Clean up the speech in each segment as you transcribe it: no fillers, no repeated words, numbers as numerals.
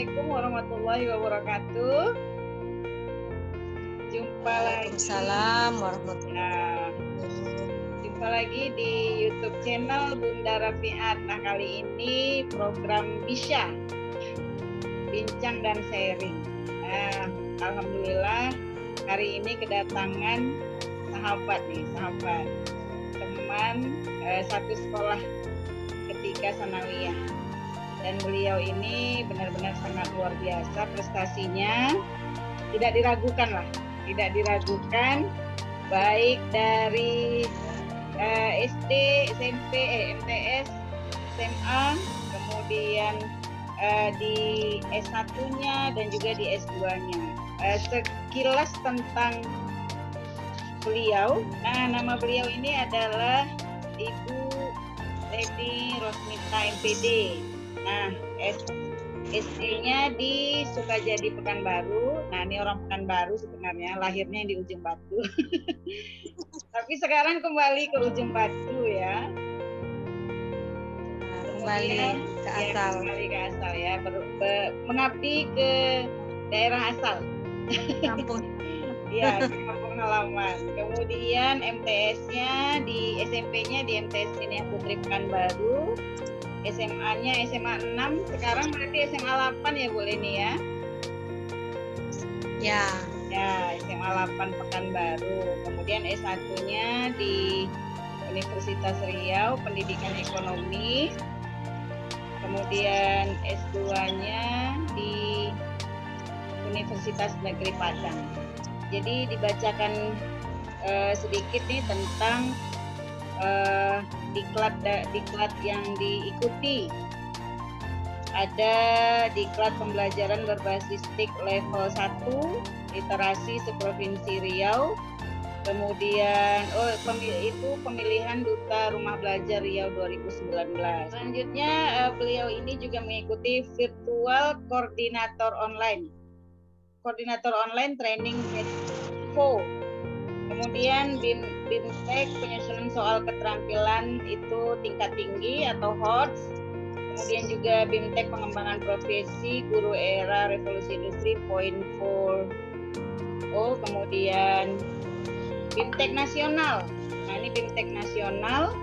Assalamualaikum warahmatullahi wabarakatuh. Jumpa lagi. Waalaikumsalam warahmatullahi Jumpa lagi di YouTube channel Bunda Rafiat. Nah, kali ini program Bisha, bincang dan sharing. Nah, alhamdulillah hari ini kedatangan sahabat teman satu sekolah ketika sanawiyah. Dan beliau ini benar-benar sangat luar biasa prestasinya, tidak diragukan, baik dari SD, SMP, MTS, SMA, kemudian di S1-nya dan juga di S2-nya. Sekilas tentang beliau, nama beliau ini adalah Ibu Lady Rosmita MPD. Nah, SD-nya di Sukajadi Pekanbaru. Nah, ini orang Pekanbaru sebenarnya, lahirnya di Ujung Batu. Tapi sekarang kembali ke Ujung Batu ya. Kembali ke asal. Kembali ke asal ya, mengabdi ke daerah asal. Kampung. Iya, kampung halaman. Kemudian MTS-nya di SMP-nya di MTS ini Putri Pekanbaru. SMA-nya SMA 6, sekarang berarti SMA 8 ya Bu Leni ya? Ya. Ya, SMA 8 Pekanbaru. Kemudian S1-nya di Universitas Riau, Pendidikan Ekonomi. Kemudian S2-nya di Universitas Negeri Padang. Jadi dibacakan sedikit nih tentang diklat yang diikuti. Ada diklat pembelajaran berbasis TIK level 1 literasi seprovinsi Riau. Kemudian pemilihan Duta Rumah Belajar Riau 2019. Selanjutnya beliau ini juga mengikuti virtual koordinator online training Medfo. Kemudian BIMTEK penyusunan soal keterampilan itu tingkat tinggi atau HOTS. Kemudian juga BIMTEK pengembangan profesi guru era revolusi industri point 4. Kemudian BIMTEK nasional. Nah, ini BIMTEK nasional.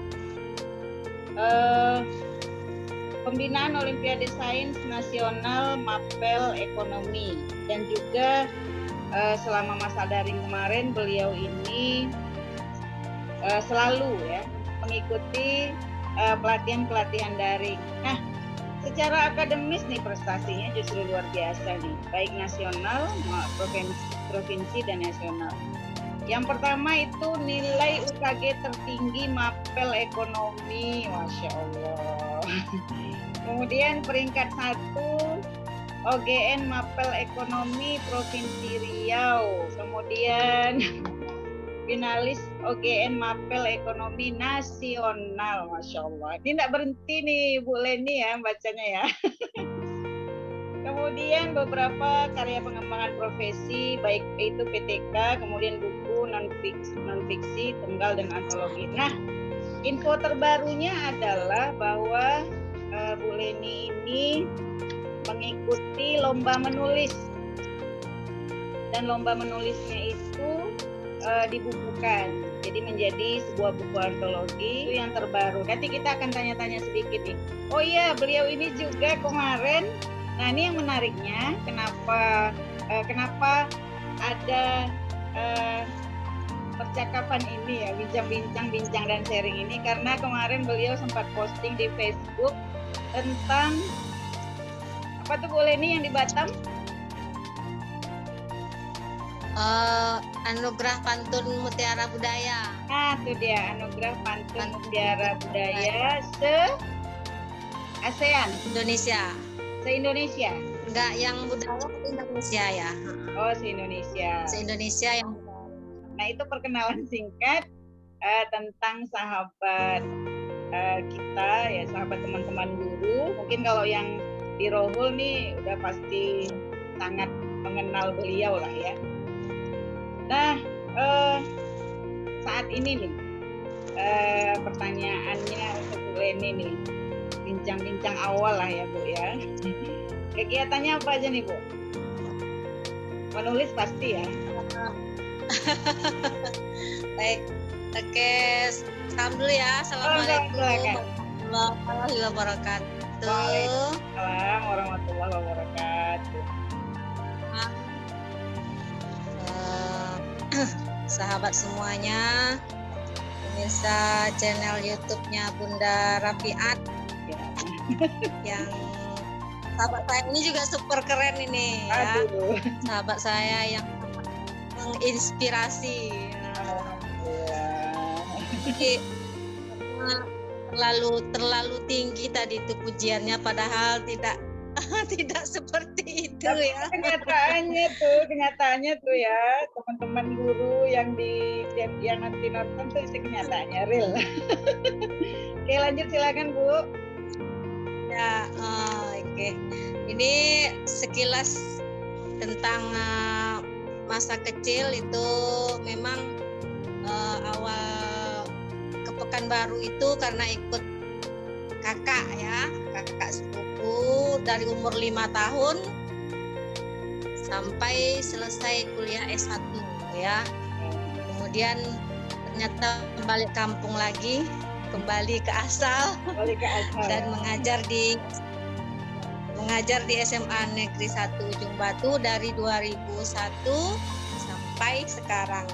Pembinaan Olimpiade Sains Nasional Mapel Ekonomi, dan juga selama masa daring kemarin beliau ini selalu ya mengikuti pelatihan daring. Nah, secara akademis nih prestasinya justru luar biasa nih, baik nasional, provinsi dan nasional. Yang pertama itu nilai UKG tertinggi Mapel Ekonomi, Masya Allah. Kemudian peringkat 1 OGN Mapel Ekonomi Provinsi Riau. Kemudian finalis OGN Mapel Ekonomi Nasional, Masya Allah. Ini tidak berhenti nih Bu Leni ya bacanya ya. Kemudian beberapa karya pengembangan profesi, baik itu PTK, kemudian buku non-fiksi, tunggal dan antologi. Nah, info terbarunya adalah bahwa Bu Leni ini mengikuti lomba menulis, dan lomba menulisnya itu dibukukan, jadi menjadi sebuah buku antologi itu yang terbaru. Nanti kita akan tanya-tanya sedikit nih. Oh iya, beliau ini juga kemarin, nah ini yang menariknya, kenapa ada percakapan ini ya, bincang dan sharing ini, karena kemarin beliau sempat posting di Facebook tentang apa tuh Bu Leni yang di Batam? Anugerah Pantun Mutiara Budaya. Nah, itu dia Anugerah Pantun Mutiara Budaya se-ASEAN. Indonesia. Se-Indonesia. Enggak yang budaya tapi Indonesia ya. Oh, se-Indonesia. Se-Indonesia yang. Nah, itu perkenalan singkat tentang sahabat kita ya, sahabat teman-teman guru. Mungkin kalau yang di Rohul nih udah pasti sangat mengenal beliau lah ya. Nah, saat ini nih pertanyaannya untuk Bu Leni nih, bincang-bincang awal lah ya Bu ya. Kegiatannya apa aja nih Bu? Menulis pasti ya. Baik, oke, salam dulu ya. Assalamualaikum warahmatullahi wabarakatuh. Waalaikumsalam warahmatullahi wabarakatuh. Sahabat semuanya, pemirsa channel YouTube-nya Bunda Rafiat, Ya. yang sahabat saya ini juga super keren ini ya. Aduh. Sahabat saya yang menginspirasi. Jadi, terlalu tinggi tadi itu pujiannya, padahal tidak seperti itu. Tapi ya. kenyataannya tuh ya, teman-teman guru yang nanti nonton tuh isi kenyataannya real. Oke, lanjut silakan Bu. Ya, oke. Ini sekilas tentang masa kecil itu memang awal ke Pekanbaru itu karena ikut kakak sepupu dari umur 5 tahun sampai selesai kuliah S1 ya. Kemudian ternyata balik kampung lagi, kembali ke asal dan mengajar di SMA Negeri 1 Ujung Batu dari 2001 sampai sekarang.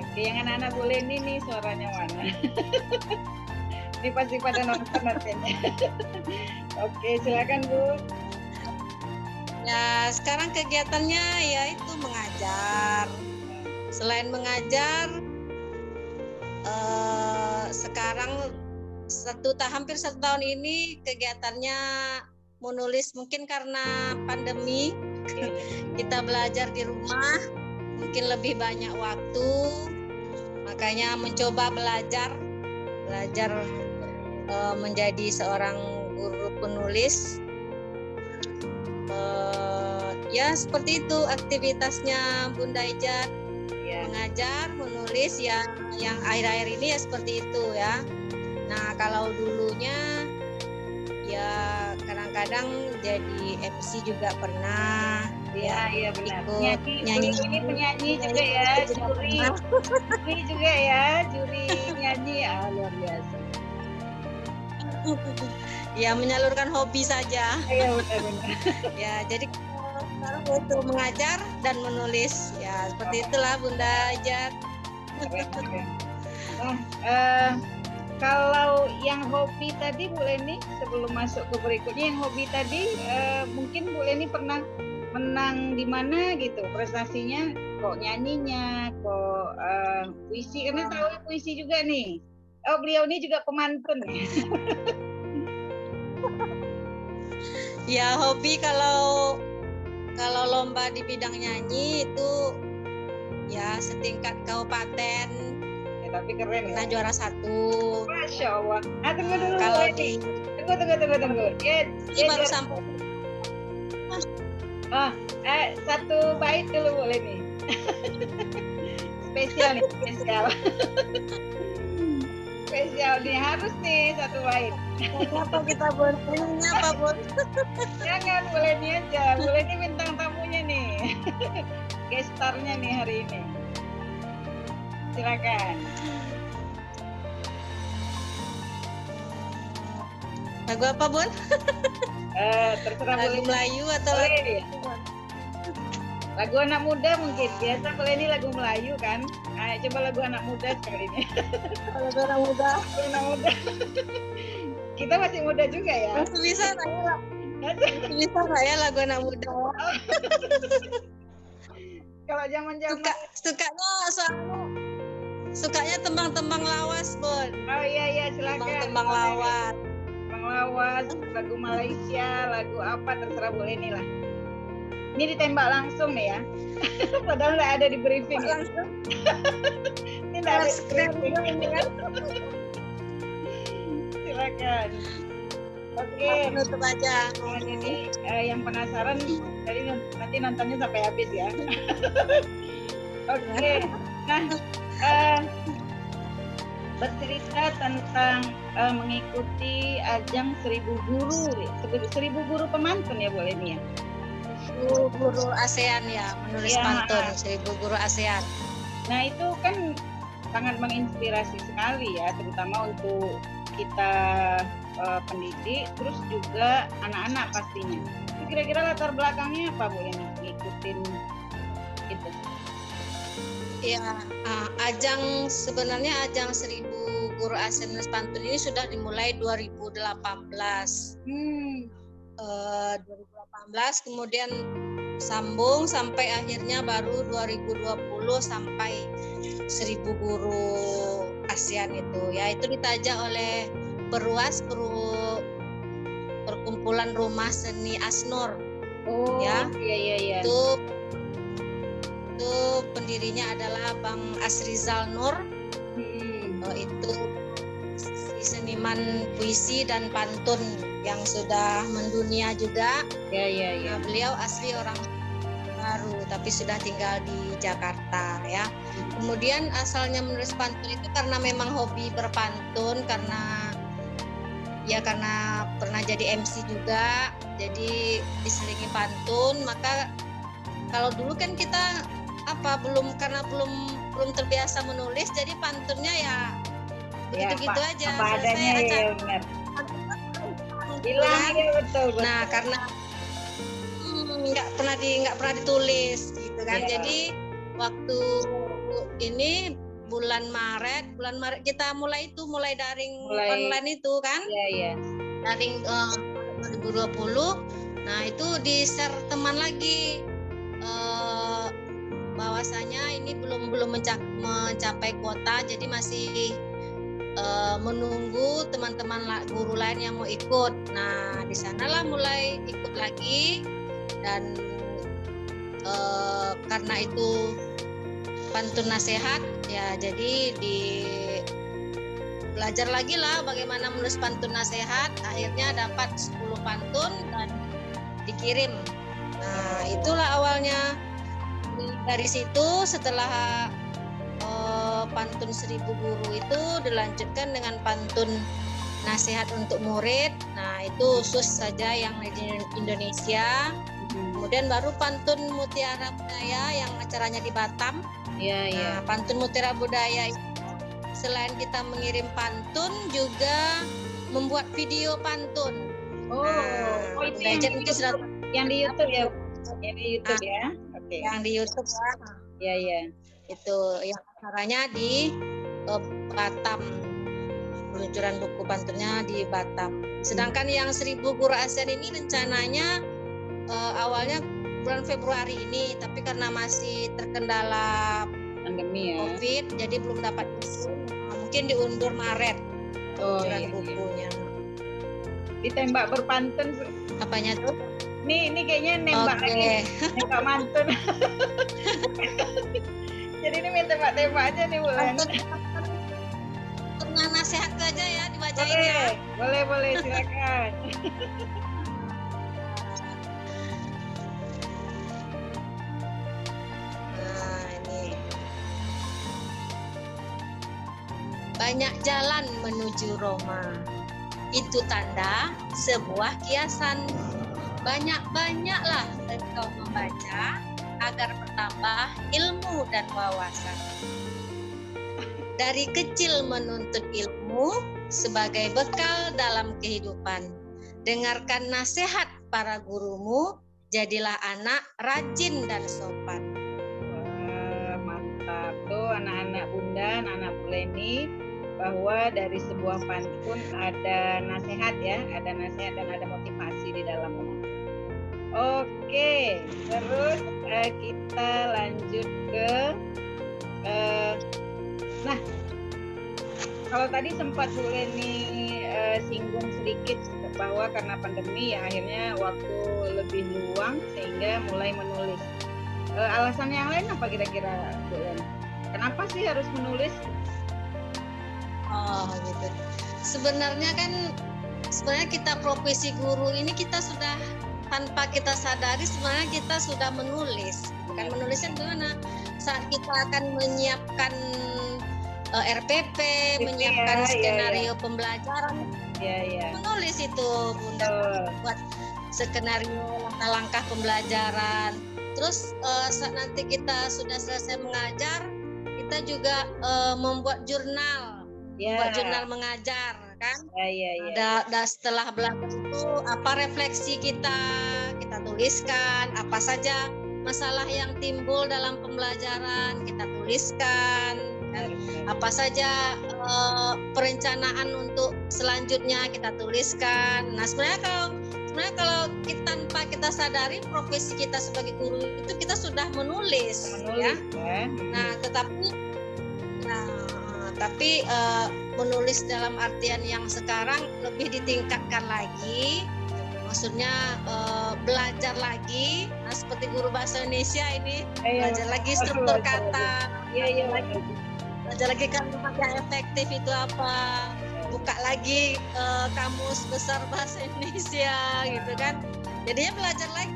Oke, yang anak-anak boleh nih suaranya mana? Ini pasti pada nonton nantinya. Oke, silakan Bu. Ya, sekarang kegiatannya yaitu mengajar. Selain mengajar, sekarang hampir 1 tahun ini kegiatannya menulis. Mungkin karena pandemi kita belajar di rumah, mungkin lebih banyak waktu, makanya mencoba belajar menjadi seorang guru penulis. Ya seperti itu aktivitasnya Bunda Ijat, mengajar, menulis ya, yang akhir-akhir ini ya seperti itu ya. Nah kalau dulunya ya kadang-kadang jadi MC juga pernah. Iya benar. Nyanyi ini penyanyi juga ya, juri juga ya, juri nyanyi ya, luar biasa. Ya menyalurkan hobi saja. Iya benar. Ya jadi sekarang itu mengajar dan menulis ya seperti itulah Bunda Ijat. Nah, kalau yang hobi tadi Bu Leni, sebelum masuk ke berikutnya, yang hobi tadi mungkin Bu Leni pernah menang di mana gitu prestasinya, kok nyanyinya, kok puisi, karena tahu puisi juga nih. Oh beliau ini juga pemantun ya. Ya hobi kalau lomba di bidang nyanyi itu ya setingkat kabupaten. Ya, tapi keren pernah ya. Juara 1. Masya Allah. Tunggu dulu. Kalau Tunggu. Ini baru sampai. Satu bait dulu boleh nih. Spesial nih, spesial nih, harus nih satu bait. Apa kita Bun? Apa Bun? Jangan, boleh nih aja. Boleh nih bintang tamunya nih. Gestarnya nih hari ini. Silakan. Lagu apa Bun? Terserah lagu boleh. Melayu atau lagu anak muda mungkin. Biasa kalau ini lagu Melayu kan. Coba lagu anak muda sekali ini. Lagu anak muda. Kita masih muda juga ya. Masih bisa nggak ya lagu anak muda? Kalau zaman-zaman sukanya tembang-tembang lawas Bun. Oh iya silakan. Tembang lawas. Tembang lawas, lagu Malaysia, lagu apa terserah boleh nih lah. Ini ditembak langsung nih ya. Padahal nggak ada di briefing. Langsung. Ini nggak ada di briefing. Silakan. Oke. Tutup aja. Jadi yang penasaran jadi nanti nontonnya sampai habis ya. Oke. Nah, bercerita tentang mengikuti ajang 1000 guru pemantun ya Bu Leni ya. 1000 guru ASEAN ya, menulis Ya. pantun 1000 guru ASEAN. Nah itu kan sangat menginspirasi sekali ya, terutama untuk kita pendidik, terus juga anak-anak pastinya. Kira-kira latar belakangnya apa Bu Leni ngikutin itu? Ya, sebenarnya ajang 1000 guru ASEAN menulis pantun ini sudah dimulai 2018. 2018 kemudian sambung sampai akhirnya baru 2020 sampai 1000 guru ASEAN itu ya, itu ditajak oleh Perkumpulan Rumah Seni Asnur. Oh ya iya. Itu pendirinya adalah Bang Asrizal Nur. Itu seniman puisi dan pantun yang sudah mendunia juga. Ya. Nah, beliau asli orang baru tapi sudah tinggal di Jakarta ya. Kemudian asalnya menulis pantun itu karena memang hobi berpantun, karena pernah jadi MC juga, jadi diselingi pantun. Maka kalau dulu kan kita belum terbiasa menulis, jadi pantunnya ya begitu-gitu aja. Apa adanya ya, benar. Hilang ya, betul. Nah karena nggak pernah ditulis gitu kan. Ya. Jadi waktu ini bulan Maret kita mulai daring online itu kan. Iya. Daring 2020. Nah itu di share teman lagi bahwasanya ini belum mencapai kuota, jadi masih menunggu teman-teman guru lain yang mau ikut. Nah di sanalah mulai ikut lagi, dan karena itu pantun nasihat ya, jadi belajar lagi lah bagaimana menulis pantun nasihat. Akhirnya dapat 10 pantun dan dikirim. Nah itulah awalnya. Dari situ setelah pantun 1000 guru itu dilanjutkan dengan pantun nasihat untuk murid. Nah itu khusus saja yang di Indonesia. Kemudian baru pantun Mutiara Budaya yang acaranya di Batam. Iya. Nah, pantun Mutiara Budaya itu selain kita mengirim pantun juga membuat video pantun. Itu yang di YouTube ya. Yang di YouTube ya. Oke. Yang di YouTube ya. Iya. Itu yang acaranya di Batam. Peluncuran buku pantunnya di Batam. Sedangkan yang 1000 guru ASEAN ini rencananya awalnya bulan Februari ini, tapi karena masih terkendala pandemi ya, COVID, jadi belum dapat izin. Mungkin diundur Maret bukunya. Ditembak berpantun. Apanya tuh? Ini kayaknya nembak lagi. Nembak mantun. Jadi ini main tembak-tembak aja nih Bu Leni. Pernah nasihat aja ya dibacain ya. Boleh silakan. Nah ini. Banyak jalan menuju Roma. Itu tanda sebuah kiasan. Banyak-banyaklah engkau membaca agar bertambah ilmu dan wawasan. Dari kecil menuntut ilmu sebagai bekal dalam kehidupan. Dengarkan nasihat para gurumu, jadilah anak rajin dan sopan. Wah, mantap tuh anak-anak Bunda, anak-anak Bu Leni, bahwa dari sebuah pantun ada nasihat ya, ada nasihat dan ada motivasi di dalamnya. Oke, terus kita lanjut ke nah, kalau tadi sempat Bu Leni singgung sedikit bahwa karena pandemi ya akhirnya waktu lebih luang sehingga mulai menulis. Alasan yang lain apa kira-kira Bu Leni? Kenapa sih harus menulis? Oh gitu. Sebenarnya kita profesi guru ini kita sudah tanpa kita sadari sebenarnya kita sudah menulis. Bukan menulisnya gimana? Saat kita akan menyiapkan RPP, menyiapkan skenario pembelajaran, menulis itu Bunda, buat skenario langkah-langkah pembelajaran. Terus saat nanti kita sudah selesai mengajar, kita juga membuat jurnal, membuat jurnal mengajar kan. Setelah belajar itu apa refleksi kita tuliskan, apa saja masalah yang timbul dalam pembelajaran kita tuliskan, kan? Apa saja perencanaan untuk selanjutnya kita tuliskan. Nah sebenarnya kalau tanpa kita sadari profesi kita sebagai guru itu kita sudah menulis ya. Nah tapi menulis dalam artian yang sekarang lebih ditingkatkan lagi. Maksudnya belajar lagi, nah seperti guru bahasa Indonesia ini belajar lagi struktur kata, belajar lagi kalimat yang efektif itu apa, buka lagi kamus besar bahasa Indonesia gitu kan. Jadinya belajar lagi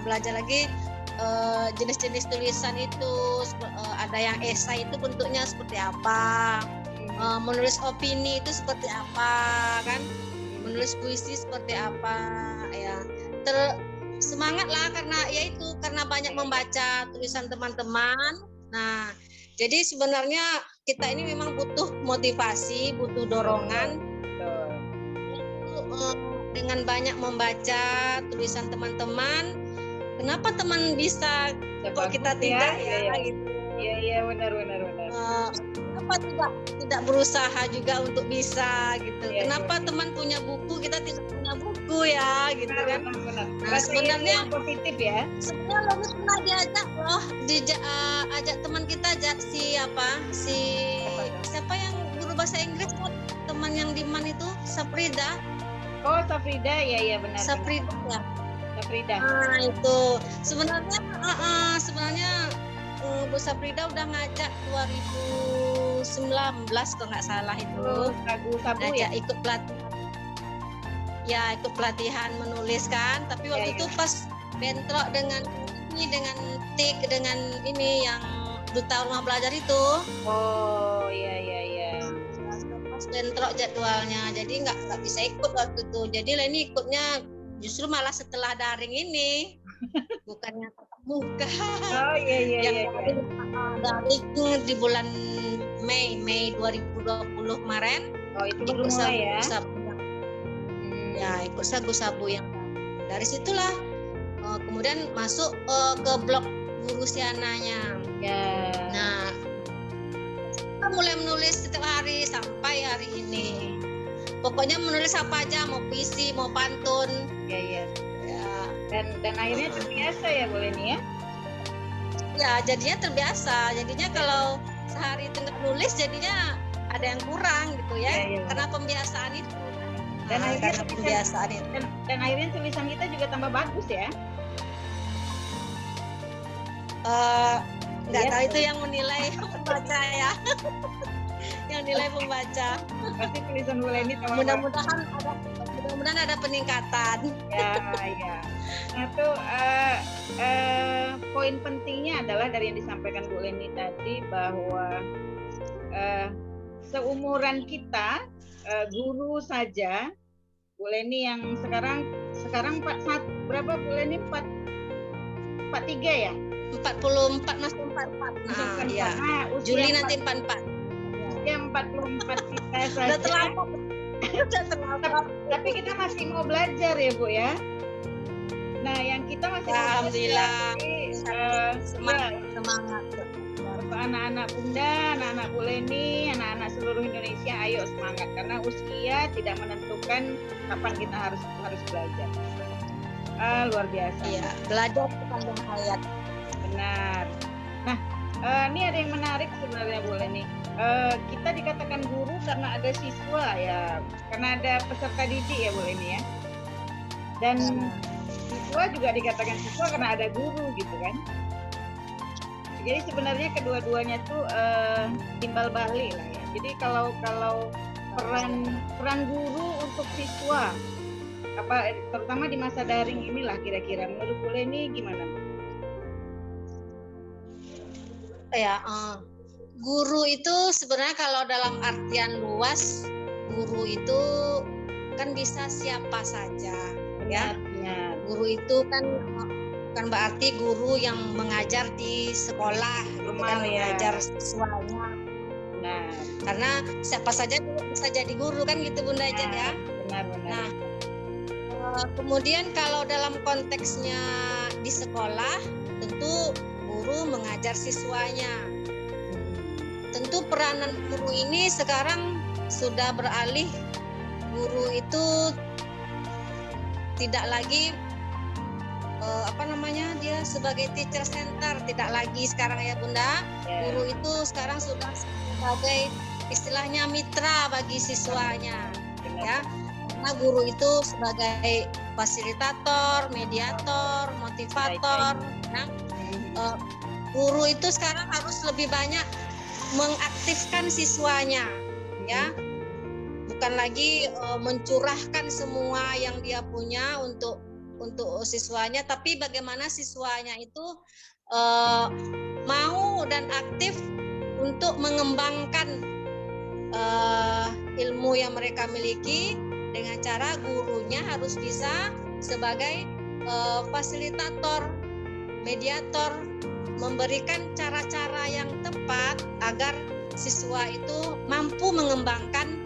belajar lagi jenis-jenis tulisan itu, ada yang esai itu bentuknya seperti apa, menulis opini itu seperti apa kan. Menulis puisi seperti apa ya, semangat lah karena banyak membaca tulisan teman-teman. Nah jadi sebenarnya kita ini memang butuh motivasi, butuh dorongan dengan banyak membaca tulisan teman-teman. Kenapa teman bisa kok kita tidak gitu. Iya benar. Kenapa tidak berusaha juga untuk bisa gitu. Kenapa teman punya buku kita tidak punya buku ya gitu kan. Nah sebenarnya positif ya. Sebenarnya lebih pernah diajak loh, ajak teman kita siapa yang guru bahasa Inggris teman yang di Man itu Safrida. Oh Safrida ya benar. Safrida ya. Safrida. Nah itu sebenarnya Bu Safrida udah ngajak 2019 kalau nggak salah itu. Sabu ya? Ikut pelatihan. Ya ikut pelatihan menulis kan. Tapi waktu itu pas bentrok dengan TIK dengan ini yang duta rumah belajar itu. Oh iya. Pas bentrok jadwalnya. Jadi nggak bisa ikut waktu itu. Jadi Leni ikutnya justru malah setelah daring ini. Bukannya tatap muka. Oh iya. Daring di bulan Mei 2020 kemarin. Oh itu baru mulai ya. Ya ikut sabu-sabu yang dari situlah kemudian masuk ke blog guru Siananya. Ya. Nah kita mulai menulis setiap hari sampai hari ini. Pokoknya menulis apa aja, mau puisi, mau pantun. Iya. Dan akhirnya terbiasa ya Bu Leni ya? Ya jadinya terbiasa. Jadinya kalau sehari itu nggak nulis jadinya ada yang kurang gitu ya. Karena pembiasaan itu. Dan akhirnya pembiasaan itu. Dan akhirnya tulisan kita juga tambah bagus ya? Nggak tahu itu yang menilai pembaca ya. Yang nilai pembaca. Pasti tulisan Bu Leni mudah-mudahan ada peningkatan. Ya. Nah itu poin pentingnya adalah dari yang disampaikan Bu Leni tadi bahwa seumuran kita guru saja, Bu Leni yang sekarang berapa Bu Leni 43 ya? 44 masih 44. Nah, iya. Juli nanti 44. Ya 44 kita saja. Udah terlambat. Tapi kita masih mau belajar ya Bu ya. Nah yang kita masih alhamdulillah semangat. Anak-anak Bunda, anak-anak Bu Leni, anak-anak seluruh Indonesia, ayo semangat karena usia tidak menentukan kapan kita harus belajar. Luar biasa. Iya, belajar sepanjang hayat. Benar. Nah, ini ada yang menarik sebenarnya Bu Leni. Kita dikatakan guru karena ada siswa ya, karena ada peserta didik ya Bu Leni ya. Dan siswa juga dikatakan siswa karena ada guru gitu kan. Jadi sebenarnya kedua-duanya tuh timbal balik lah ya. Jadi kalau peran guru untuk siswa terutama di masa daring inilah kira-kira menurut Bu Leni gimana? Ya, Guru itu sebenarnya kalau dalam artian luas, guru itu kan bisa siapa saja, ya. Benar. Guru itu kan bukan berarti guru yang mengajar di sekolah, gitu kan, mengajar siswanya. Nah, karena siapa saja bisa jadi guru kan gitu Bunda Ijat ya. Benar. Nah, kemudian kalau dalam konteksnya di sekolah, tentu guru mengajar siswanya. Tentu peranan guru ini sekarang sudah beralih, guru itu tidak lagi dia sebagai teacher center, tidak lagi sekarang ya Bunda. Guru itu sekarang sudah sebagai istilahnya mitra bagi siswanya, ya. Karena guru itu sebagai fasilitator, mediator, motivator. Nah, guru itu sekarang harus lebih banyak mengaktifkan siswanya, ya. Bukan lagi mencurahkan semua yang dia punya untuk siswanya, tapi bagaimana siswanya itu mau dan aktif untuk mengembangkan ilmu yang mereka miliki, dengan cara gurunya harus bisa sebagai fasilitator, mediator, memberikan cara-cara yang tepat agar siswa itu mampu mengembangkan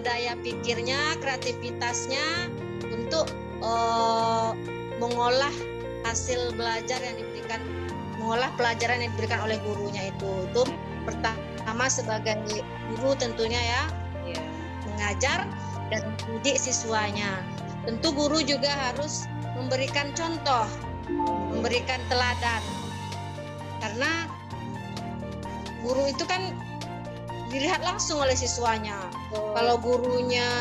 daya pikirnya, kreativitasnya untuk mengolah hasil belajar yang diberikan, mengolah pelajaran yang diberikan oleh gurunya itu pertama sebagai guru tentunya ya, mengajar dan mendidik siswanya. Tentu guru juga harus memberikan contoh, memberikan teladan, karena guru itu kan dilihat langsung oleh siswanya. Kalau gurunya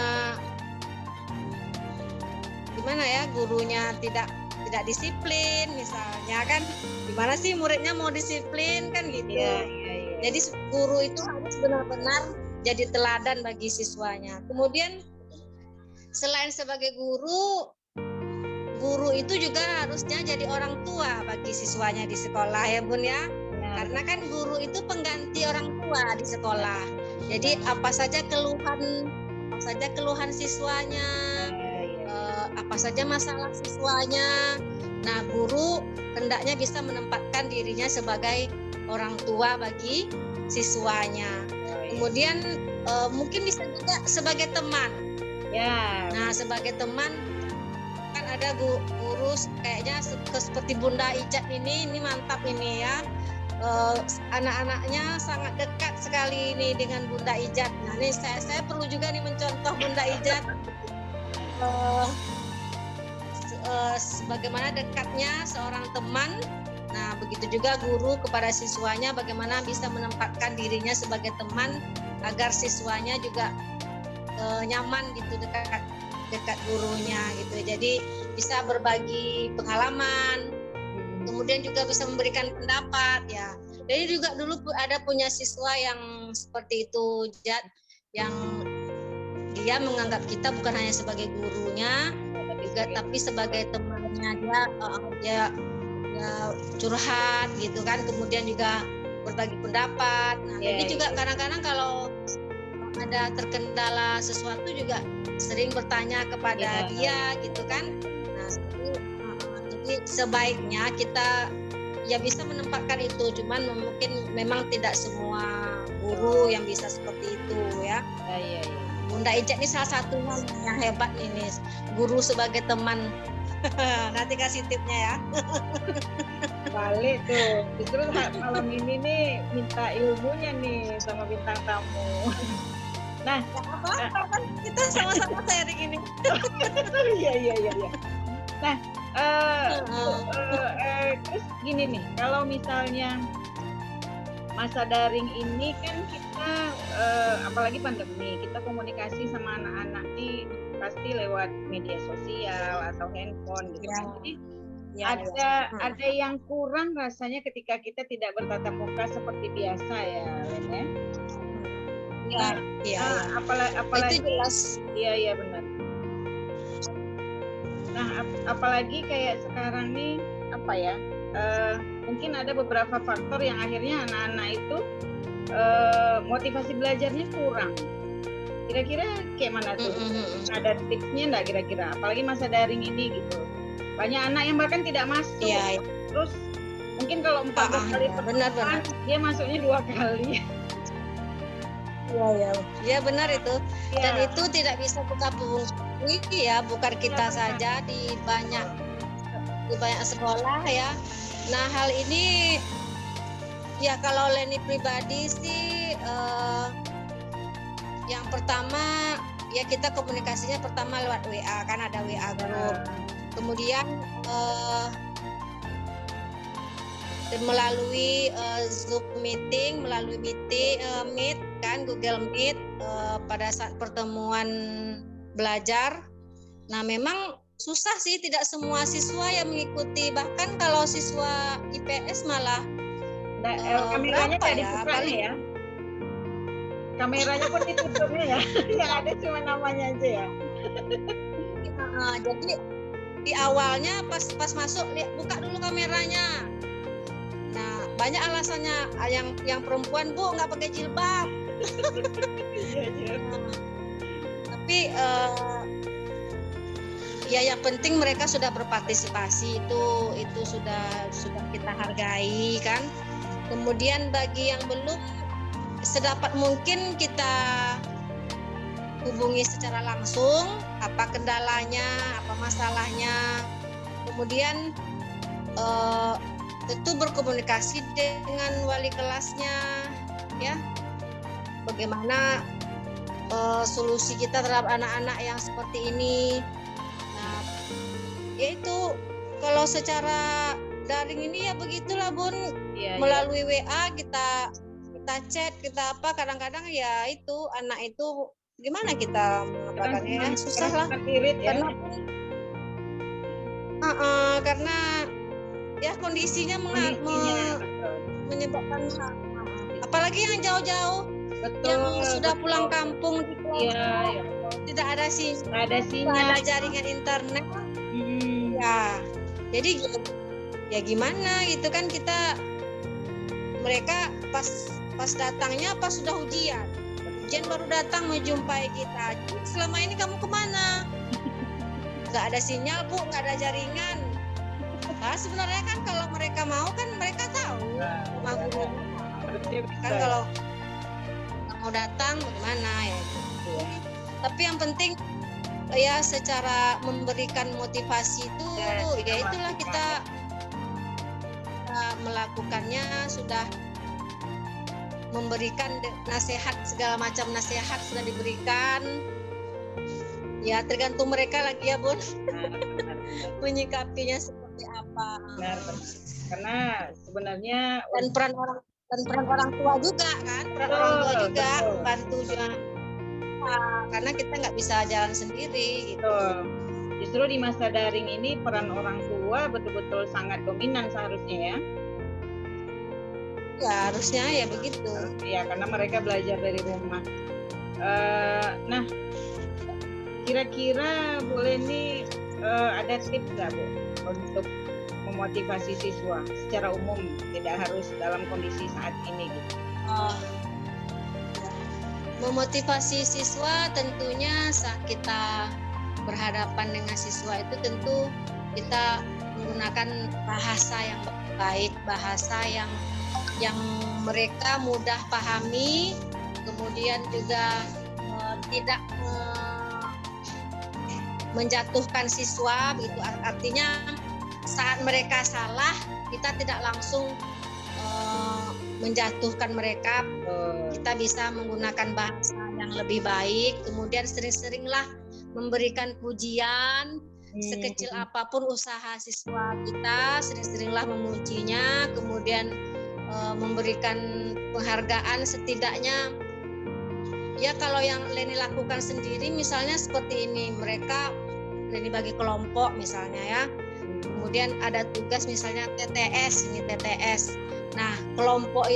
gimana ya, gurunya tidak disiplin misalnya kan, gimana sih muridnya mau disiplin kan gitu. Jadi guru itu harus benar-benar jadi teladan bagi siswanya. Kemudian selain sebagai guru itu juga harusnya jadi orang tua bagi siswanya di sekolah ya Bun ya. Karena kan guru itu pengganti orang tua di sekolah. Jadi apa saja keluhan siswanya, apa saja masalah siswanya. Nah, guru hendaknya bisa menempatkan dirinya sebagai orang tua bagi siswanya. Kemudian mungkin bisa juga sebagai teman. Nah, sebagai teman kan ada guru kayaknya seperti Bunda Ijat ini mantap ini ya. Anak-anaknya sangat dekat sekali ini dengan Bunda Ijat. Nah, ini saya perlu juga nih mencontoh Bunda Ijat. Bagaimana dekatnya seorang teman. Nah, begitu juga guru kepada siswanya, bagaimana bisa menempatkan dirinya sebagai teman agar siswanya juga nyaman gitu dekat gurunya gitu. Jadi bisa berbagi pengalaman, kemudian juga bisa memberikan pendapat ya. Jadi juga dulu ada punya siswa yang seperti itu, Jat, yang dia menganggap kita bukan hanya sebagai gurunya, juga tapi sebagai temannya. Dia curhat gitu kan, kemudian juga berbagi pendapat. Nah, jadi juga kadang-kadang kalau ada terkendala sesuatu juga sering bertanya kepada dia gitu kan. Nah, jadi sebaiknya kita ya bisa menempatkan itu, cuman mungkin memang tidak semua guru yang bisa seperti itu ya. Bunda Ijat ini salah satunya yang hebat ini, guru sebagai teman. Nanti kasih tipnya ya. Balik tuh, justru malam ini nih minta ilmunya nih sama bintang tamu. Nah, apa-apa kan kita sama-sama sharing ini. Iya. Nah, terus gini nih, kalau misalnya masa daring ini kan kita apalagi pandemi, kita komunikasi sama anak-anak nih pasti lewat media sosial atau handphone gitu. Jadi ada yang kurang rasanya ketika kita tidak bertatap muka seperti biasa ya, Len ya. Apalagi itu jelas. Iya benar. Nah, apalagi kayak sekarang nih mungkin ada beberapa faktor yang akhirnya anak-anak itu motivasi belajarnya kurang. Kira-kira kayak mana tuh? Ada tipsnya nggak kira-kira? Apalagi masa daring ini gitu. Banyak anak yang bahkan tidak masuk. Iya. Terus mungkin kalau 14 kali benar. dia masuknya 2 kali. Iya benar itu. Dan itu tidak bisa kita pungkiri ya, bukan kita saja di banyak sekolah ya. Nah hal ini ya kalau Leni pribadi sih yang pertama ya kita komunikasinya pertama lewat WA, kan ada WA group. Kemudian melalui Zoom meeting, melalui Meet kan, Google Meet pada saat pertemuan belajar. Nah memang susah sih, tidak semua siswa yang mengikuti, bahkan kalau siswa IPS malah kameranya berapa ya? Paling ya. Kameranya pun ditutupnya ya. Yang ada cuma namanya aja ya. Jadi di awalnya pas masuk buka dulu kameranya. Nah banyak alasannya, yang perempuan Bu nggak pakai jilbab. Tapi ya yang penting mereka sudah berpartisipasi, itu sudah kita hargai kan. Kemudian bagi yang belum, sedapat mungkin kita hubungi secara langsung, apa kendalanya, apa masalahnya. Kemudian tentu berkomunikasi dengan wali kelasnya ya, bagaimana solusi kita terhadap anak-anak yang seperti ini. Nah yaitu kalau secara daring ini ya begitulah Bun, melalui WA kita chat, kita apa, kadang-kadang ya itu anak itu gimana kita mengatakannya, susah lah karena ya kondisinya menyebabkan, apalagi yang jauh-jauh, yang sudah pulang kampung tidak ada sinyal, ada jaringan internet. Ya jadi ya gimana gitu kan, mereka pas datangnya pas sudah ujian baru datang menjumpai kita. Selama ini kamu kemana? Nggak ada sinyal Bu, nggak ada jaringan. Nah sebenarnya kan kalau mereka mau kan mereka tahu kan kalau mau datang bagaimana ya gitu. Tapi yang penting ya secara memberikan motivasi itu ya itulah kita melakukannya, sudah memberikan nasihat, segala macam nasihat sudah diberikan. Ya tergantung mereka lagi ya Bun, menyikapinya seperti apa. Benar. Karena sebenarnya dan peran orang tua juga kan, orang tua juga bantu juga. Karena kita nggak bisa jalan sendiri gitu. Justru di masa daring ini peran orang tua betul-betul sangat dominan seharusnya ya. Ya harusnya ya begitu. Ya karena mereka belajar dari rumah. Nah, kira-kira boleh nih ada tips nggak Bu untuk memotivasi siswa secara umum, tidak harus dalam kondisi saat ini gitu? Memotivasi siswa tentunya saat kita berhadapan dengan siswa itu tentu kita menggunakan bahasa yang baik, bahasa yang mereka mudah pahami, kemudian juga tidak menjatuhkan siswa begitu. Artinya saat mereka salah kita tidak langsung menjatuhkan mereka, kita bisa menggunakan bahasa yang lebih baik. Kemudian sering-seringlah memberikan pujian, sekecil apapun usaha siswa kita, sering-seringlah memujinya, kemudian memberikan penghargaan. Setidaknya ya kalau yang Leni lakukan sendiri misalnya seperti ini, Leni bagi kelompok misalnya ya, kemudian ada tugas misalnya TTS. Nah kelompok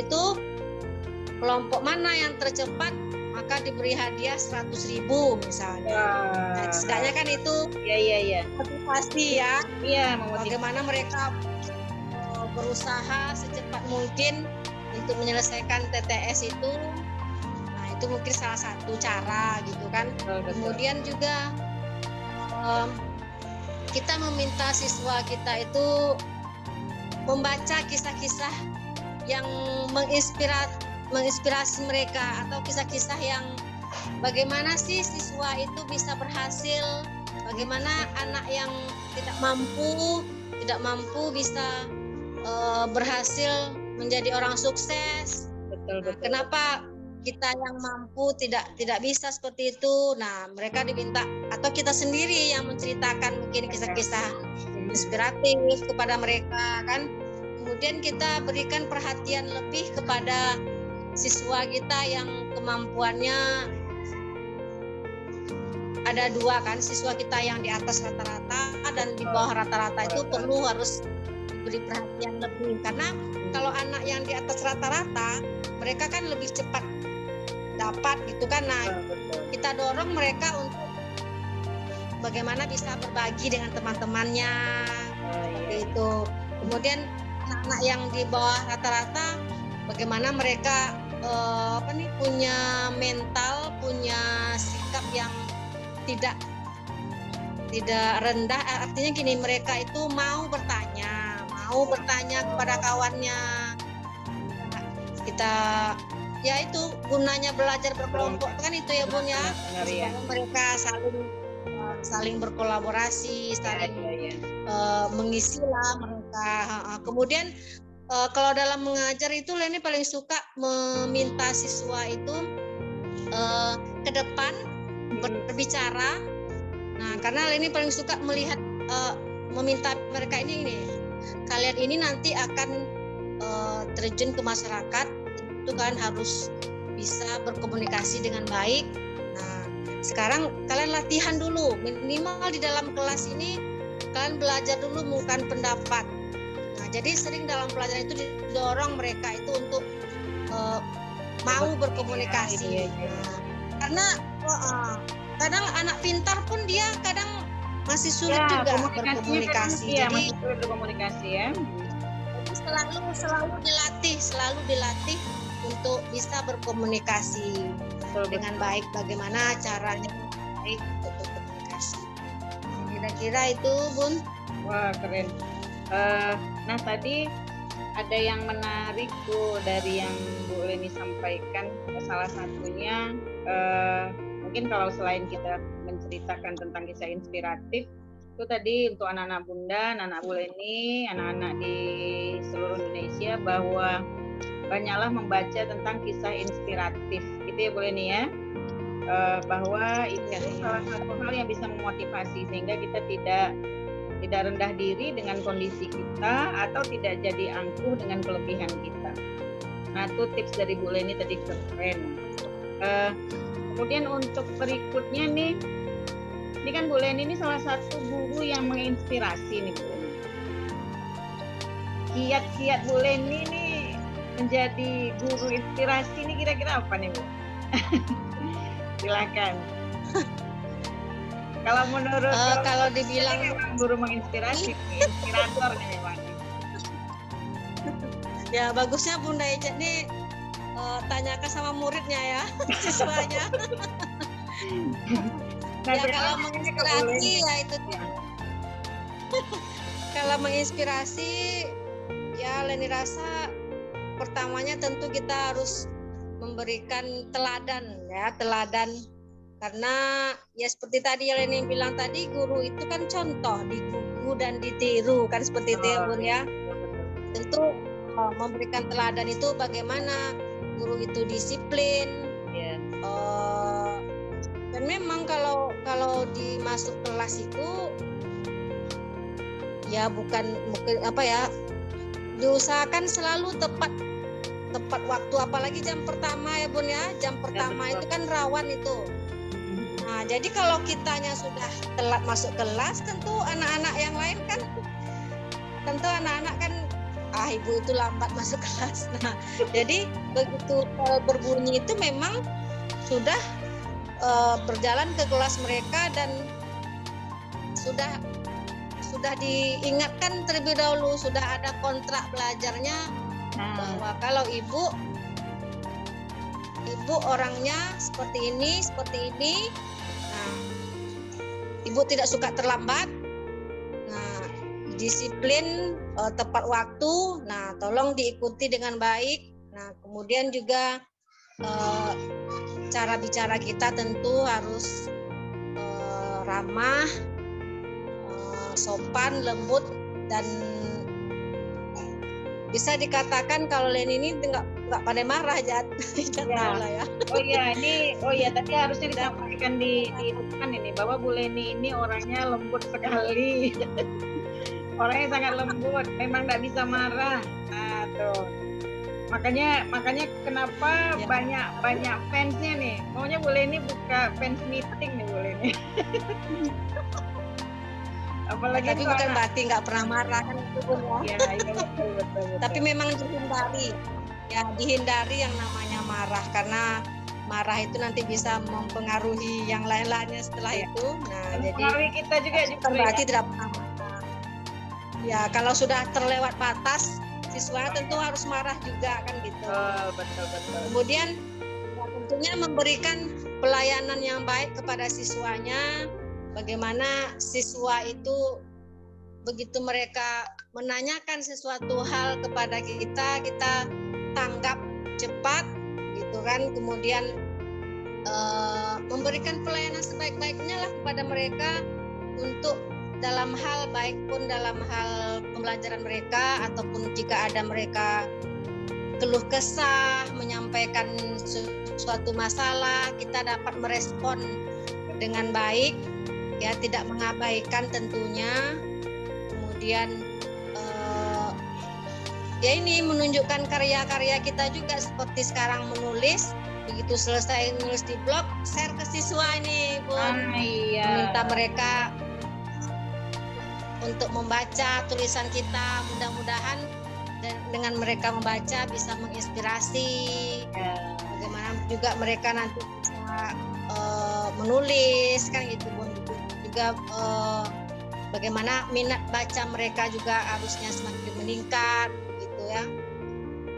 mana yang tercepat maka diberi hadiah 100.000 misalnya. Nah, setidaknya kan itu motivasi ya. Bagaimana mereka berusaha secepat mungkin untuk menyelesaikan TTS itu, nah itu mungkin salah satu cara gitu kan. Kemudian juga kita meminta siswa kita itu membaca kisah-kisah yang menginspirasi mereka, atau kisah-kisah yang bagaimana sih siswa itu bisa berhasil, bagaimana anak yang tidak mampu bisa berhasil menjadi orang sukses. Betul. Kenapa kita yang mampu tidak bisa seperti itu? Nah, mereka diminta atau kita sendiri yang menceritakan mungkin kisah-kisah inspiratif kepada mereka kan. Kemudian kita berikan perhatian lebih kepada siswa kita yang kemampuannya ada dua kan, siswa kita yang di atas rata-rata dan di bawah rata-rata itu harus diberi perhatian lebih, karena kalau anak yang di atas rata-rata mereka kan lebih cepat dapat gitu kan. Nah, kita dorong mereka untuk bagaimana bisa berbagi dengan teman-temannya seperti itu. Kemudian anak-anak yang di bawah rata-rata bagaimana mereka punya mental, punya sikap yang tidak rendah, artinya gini, mereka itu mau bertanya kepada kawannya. Kita ya itu gunanya belajar berkelompok kan itu ya Bun ya, supaya mereka saling berkolaborasi, saling mengisi lah mereka. Kemudian kalau dalam mengajar itu Leni paling suka meminta siswa itu ke depan berbicara. Nah, karena Leni paling suka melihat meminta mereka ini, kalian ini nanti akan terjun ke masyarakat, itu kan harus bisa berkomunikasi dengan baik. Nah, sekarang kalian latihan dulu, minimal di dalam kelas ini kalian belajar dulu mengungkapkan pendapat. Nah, jadi sering dalam pelajaran itu didorong mereka itu untuk mau berkomunikasi. Karena kadang anak pintar pun dia kadang masih sulit juga berkomunikasi. Jadi masih sulit berkomunikasi ya. Selalu dilatih untuk bisa berkomunikasi dengan baik. Bagaimana caranya baik untuk berkomunikasi. Kira-kira itu Bun. Wah, keren. Nah, tadi ada yang menarik tuh dari yang Bu Leni sampaikan. Salah satunya mungkin kalau selain kita menceritakan tentang kisah inspiratif, itu tadi untuk anak-anak Bunda, anak-anak Bu Leni, anak-anak di seluruh Indonesia, bahwa banyaklah membaca tentang kisah inspiratif, gitu ya Bu Leni ya, bahwa itu salah satu hal yang bisa memotivasi sehingga kita tidak rendah diri dengan kondisi kita atau tidak jadi angkuh dengan kelebihan kita. Nah, itu tips dari Bu Leni tadi keren. Kemudian untuk berikutnya nih, ini kan Bu Leni ini salah satu guru yang menginspirasi nih Bu Leni. Kiat-kiat Bu Leni nih menjadi guru inspirasi ini kira-kira apa nih Bu? Silakan. Kalau menurut kalau dibilang guru menginspirasi, inspirator nih memang. Ya bagusnya Bunda Eja nih tanyakan sama muridnya ya, siswanya. Ya kalau menginspirasi ya itu. Kalau menginspirasi ya Leni rasa pertamanya tentu kita harus memberikan teladan. Karena ya seperti tadi yang Leni bilang tadi, guru itu kan contoh, digugu dan ditiru kan seperti itu ya Bun ya. Tentu memberikan teladan itu bagaimana guru itu disiplin. Dan memang kalau di masuk kelas itu ya bukan apa ya, diusahakan selalu tepat waktu, apalagi jam pertama ya Bun ya. Jam pertama itu kan rawan itu. Nah, jadi kalau kitanya sudah telat masuk kelas, tentu anak-anak yang lain kan ibu itu lambat masuk kelas. Nah, jadi begitu berbunyi itu memang sudah berjalan ke kelas mereka dan sudah diingatkan terlebih dahulu, sudah ada kontrak belajarnya bahwa kalau ibu orangnya seperti ini. Nah, ibu tidak suka terlambat. Nah, disiplin, tepat waktu. Nah, tolong diikuti dengan baik. Nah, kemudian juga cara bicara kita tentu harus ramah, sopan, lembut, dan bisa dikatakan kalau Leni ini nggak pandai marah, Jat. Ya. Oh iya, tadi harusnya disampaikan di kan ini bahwa Bu Leni ini orangnya lembut sekali. Orangnya sangat lembut, memang nggak bisa marah. Nah, tuh. Makanya kenapa banyak fansnya nih. Maunya Bu Leni buka fans meeting nih Bu Leni. Apalagi tapi bukan berarti nggak pernah marah kan itu pun ya. Iya, betul. Tapi memang dihindari yang namanya marah, karena marah itu nanti bisa mempengaruhi yang lain-lainnya setelah itu. Nah, jadi kita juga berarti tidak pernah marah. Ya, kalau sudah terlewat batas, siswa tentu harus marah juga kan gitu. Betul. Kemudian tentunya memberikan pelayanan yang baik kepada siswanya. Bagaimana siswa itu begitu mereka menanyakan sesuatu hal kepada kita tanggap cepat gitu kan. Kemudian memberikan pelayanan sebaik-baiknya lah kepada mereka untuk dalam hal baik pun dalam hal pembelajaran mereka, ataupun jika ada mereka keluh kesah, menyampaikan suatu masalah, kita dapat merespon dengan baik. Ya, tidak mengabaikan tentunya. Kemudian ya ini menunjukkan karya-karya kita juga, seperti sekarang menulis. Begitu selesai nulis di blog, share ke siswa ini, Bun. Iya. Minta mereka untuk membaca tulisan kita. Mudah-mudahan dengan mereka membaca bisa menginspirasi. Bagaimana juga mereka nanti bisa menulis kan gitu, Bun. Juga bagaimana minat baca mereka juga harusnya semakin meningkat gitu ya.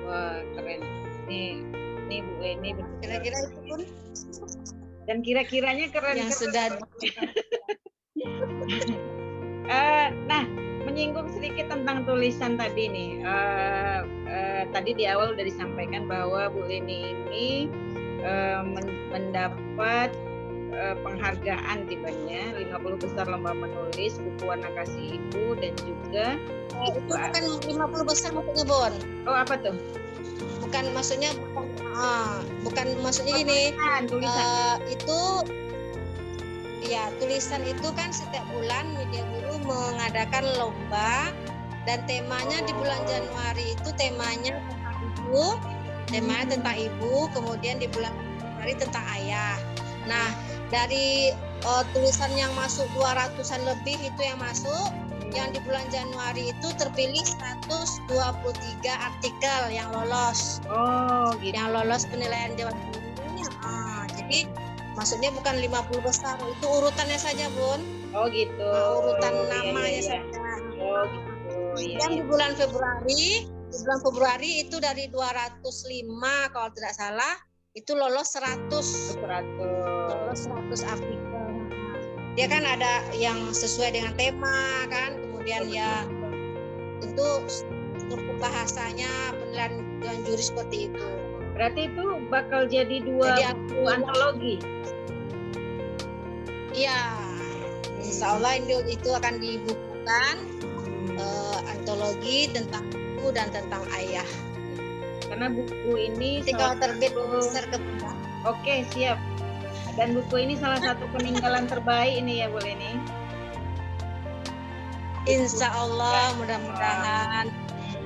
Wah, keren. Nih Bu Eni Kira-kira itu pun. Dan kira-kiranya keren. Yang sudah. Nah, menyinggung sedikit tentang tulisan tadi nih. Tadi di awal udah disampaikan bahwa Bu Eni ini mendapat penghargaan tibanya 50 besar lomba menulis buku warna kasih ibu, dan juga itu bukan 50 besar maksudnya, Bon. Oh, apa tuh? Bukan maksudnya gini. Tulisan. Itu ya, tulisan itu kan setiap bulan Media Guru mengadakan lomba, dan temanya di bulan Januari itu temanya tentang ibu, kemudian di bulan Februari tentang ayah. Nah, dari tulisan yang masuk 200-an lebih itu yang masuk, yang di bulan Januari itu terpilih 123 artikel yang lolos. Oh, gitu. Yang lolos penilaian Dewan Guru. Jadi maksudnya bukan 50 besar, itu urutannya saja, Bun. Oh, gitu. Urutan namanya saja. Oh, gitu. Dan di bulan Februari itu dari 205 kalau tidak salah, itu lolos 100 artikel. Dia kan ada yang sesuai dengan tema kan, kemudian ya tentu struktur bahasanya, penilaian Dewan Juri seperti itu. Berarti itu bakal jadi buku antologi. Iya, insya Allah itu akan dibukukan antologi tentang ibu dan tentang ayah. Karena buku ini kalau terbit besar kepada. Oke, siap. Dan buku ini salah satu peninggalan terbaik ini ya, Bu Leni. Insya Allah, mudah-mudahan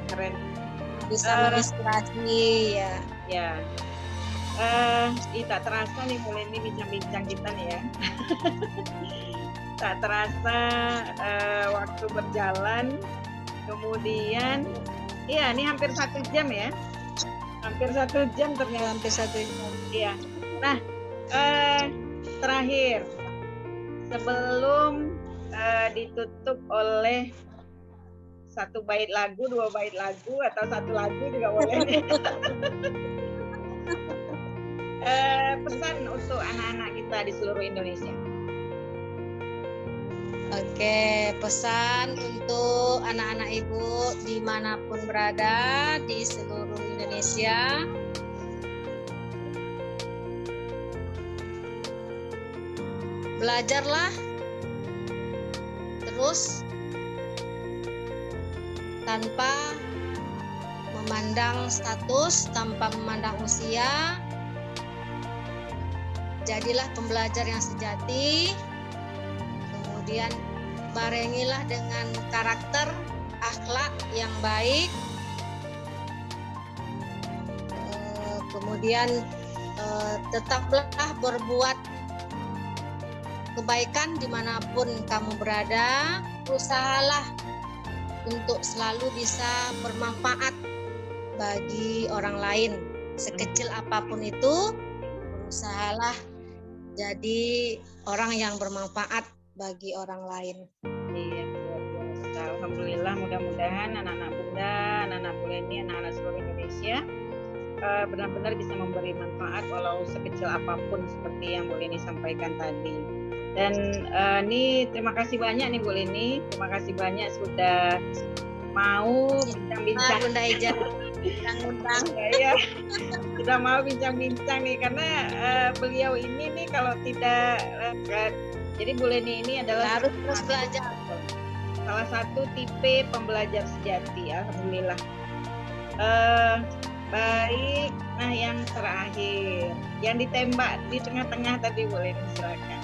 keren. Bisa menginspirasi ya. Ya. Tak terasa nih Bu Leni bincang-bincang kita nih ya. Tak terasa waktu berjalan. Kemudian, iya, ini hampir 1 jam ya. Hampir 1 jam ternyata. Hampir 1 jam. Iya. Nah, terakhir sebelum ditutup oleh satu bait lagu, 2 bait lagu, atau 1 lagu juga boleh. Pesan untuk anak-anak kita di seluruh Indonesia. Oke, pesan untuk anak-anak ibu dimanapun berada di seluruh Indonesia. Belajarlah terus tanpa memandang status, tanpa memandang usia. Jadilah pembelajar yang sejati. Kemudian barengilah dengan karakter, akhlak yang baik. Kemudian tetaplah berbuat kebaikan dimanapun kamu berada. Usahalah untuk selalu bisa bermanfaat bagi orang lain. Sekecil apapun itu, usahalah jadi orang yang bermanfaat bagi orang lain. Iya, luar biasa. Alhamdulillah, mudah-mudahan anak-anak Bunda, anak-anak Bu Leni, anak-anak seluruh Indonesia benar-benar bisa memberi manfaat walau sekecil apapun seperti yang Bu Leni sampaikan tadi. Dan ini terima kasih banyak nih Bu Leni, terima kasih banyak sudah mau bincang-bincang. Bunda Ija, undang-undang. Ya, sudah mau bincang-bincang nih karena beliau ini nih kalau tidak jadi Bu Leni ini adalah harus terus belajar. Salah satu tipe pembelajar sejati, alhamdulillah. Baik, nah yang terakhir, yang ditembak di tengah-tengah tadi Bu Leni, silakan.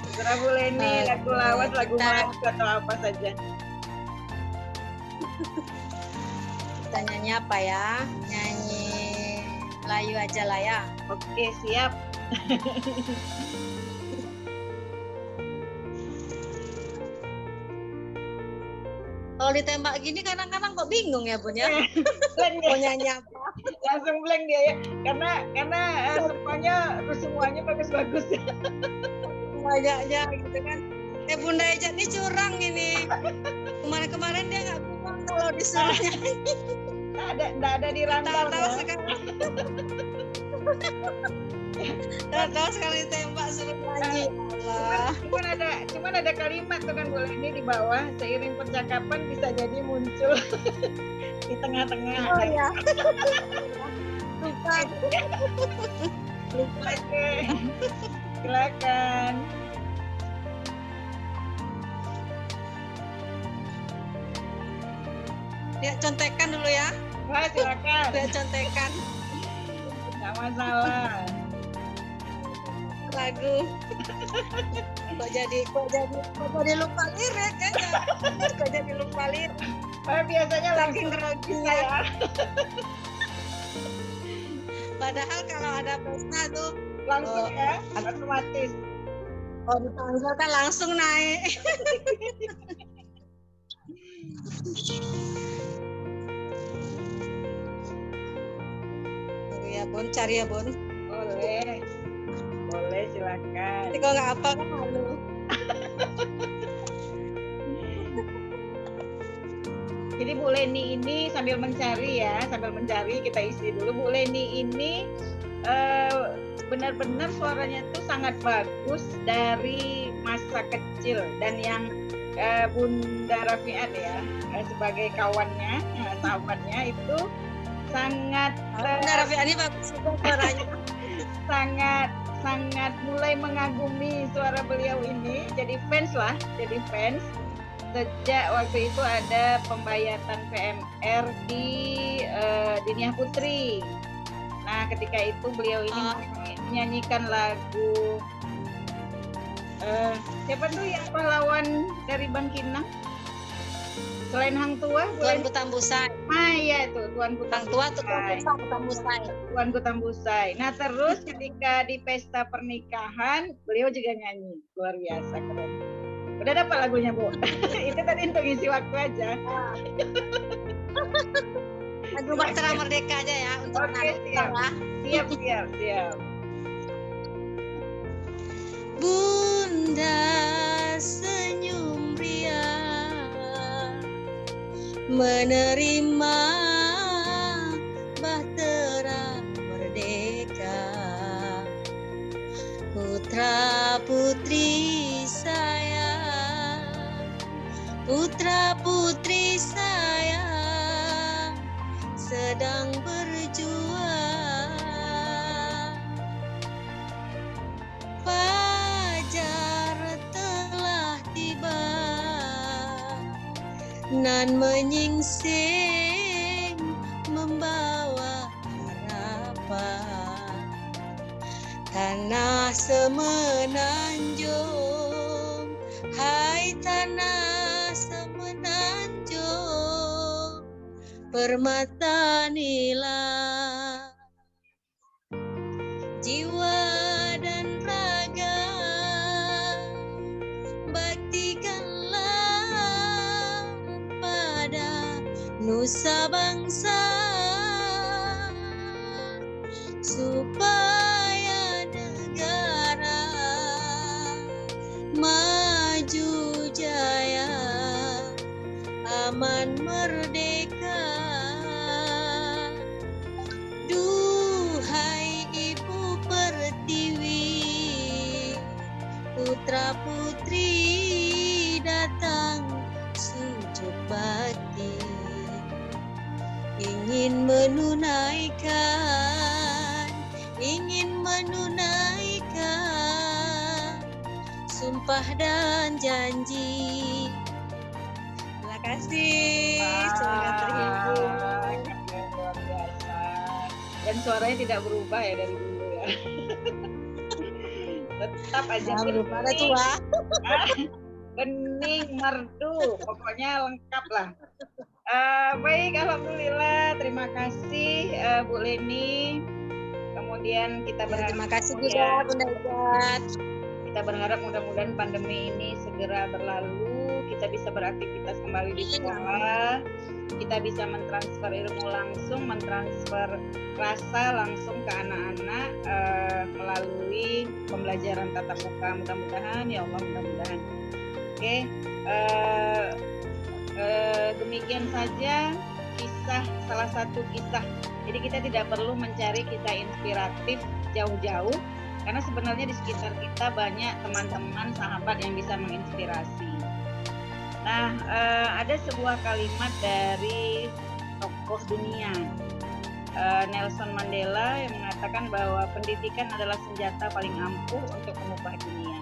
Terserah Bu Leni, lagu lawas, lagu Melayu atau apa saja. Kita nyanyi apa ya? Nyanyi Melayu aja lah ya. Oke, siap. Kalau ditembak gini kadang-kadang kok bingung ya Bun ya. Mau nyanyi apa? Langsung blank dia ya. Karena semuanya bagus-bagus. Banyaknya gitu kan. Bunda Ija ini curang ini. Kemarin-kemarin dia nggak bilang kalau disuruh nyanyi. Nggak ada di rantau Tahu sekarang. Tahu sekali tembak suruh nyanyi. Cuman ada kalimat tuh kan Bu Leni di bawah, seiring percakapan bisa jadi muncul di tengah-tengah. Oh ya. Lupa. Oke. Silakan. Ya contekan dulu ya. Wah, silakan. Ya contekan. Nggak masalah. Lagu. Kok jadi lupa lirik kayaknya. Kok jadi lupa lirik. Biasanya saking groginya ya. Padahal kalau ada pesta tuh langsung ya, otomatis. Oh, dipanggil kan langsung naik. Ya Bun, cari ya Bun. Boleh silakan. Tapi kalau nggak apa kan malu. Jadi Bu Leni ini sambil mencari kita isi dulu. Bu Leni ini benar-benar suaranya itu sangat bagus dari masa kecil, dan yang Bunda Rafiat ya sebagai kawannya, sahabatnya itu sangat Bunda Rafiat ini bagus juga suaranya. sangat mulai mengagumi suara beliau ini, jadi fans sejak waktu itu ada pembayatan PMR di Diniah Putri. Nah, ketika itu beliau ini menyanyikan lagu siapa tuh yang pahlawan dari Bangkinang selain Hang Tua? Tuanku Tambusai. Iya itu Tuanku Tambusai. Tuanku Tambusai. Nah, terus ketika di pesta pernikahan beliau juga nyanyi, luar biasa, keren. Udah dapat lagunya Bu? Itu tadi untuk isi waktu aja. Lagu Bahtera Merdeka aja ya untuk anak siap. Bunda senyum menerima bahtera merdeka. Putra putri saya, putra putri saya sedang berjuang. Fajar telah tiba nan menyingsing membawa harapan. Tanah semenanjung, hai tanah semenanjung, permata nila, jiwa dan raga, baktikanlah pada nusa bangsa, supaya negara maju jaya, aman merdeka. Duhai Ibu Pertiwi, putra putri datang sujud bakti, ingin menunaikan sumpah dan janji. Terima kasih, semoga terhibur. Luar biasa. Dan suaranya tidak berubah ya dari dulu ya. Tetap aja berubah tua. Bening, merdu, pokoknya lengkap lah. Baik, alhamdulillah, terima kasih Bu Leni. Kemudian kita berharap, terima kasih juga Bunda Ijat. Kita berharap mudah-mudahan pandemi ini segera berlalu, kita bisa beraktivitas kembali di sekolah, kita bisa mentransfer ilmu langsung, mentransfer rasa langsung ke anak-anak melalui pembelajaran tatap muka. Mudah-mudahan ya Allah, mudah-mudahan. Oke, demikian saja salah satu kisah. Jadi kita tidak perlu mencari kisah inspiratif jauh-jauh, karena sebenarnya di sekitar kita banyak teman-teman, sahabat yang bisa menginspirasi. Nah, ada sebuah kalimat dari tokoh dunia, Nelson Mandela, yang mengatakan bahwa pendidikan adalah senjata paling ampuh untuk mengubah dunia.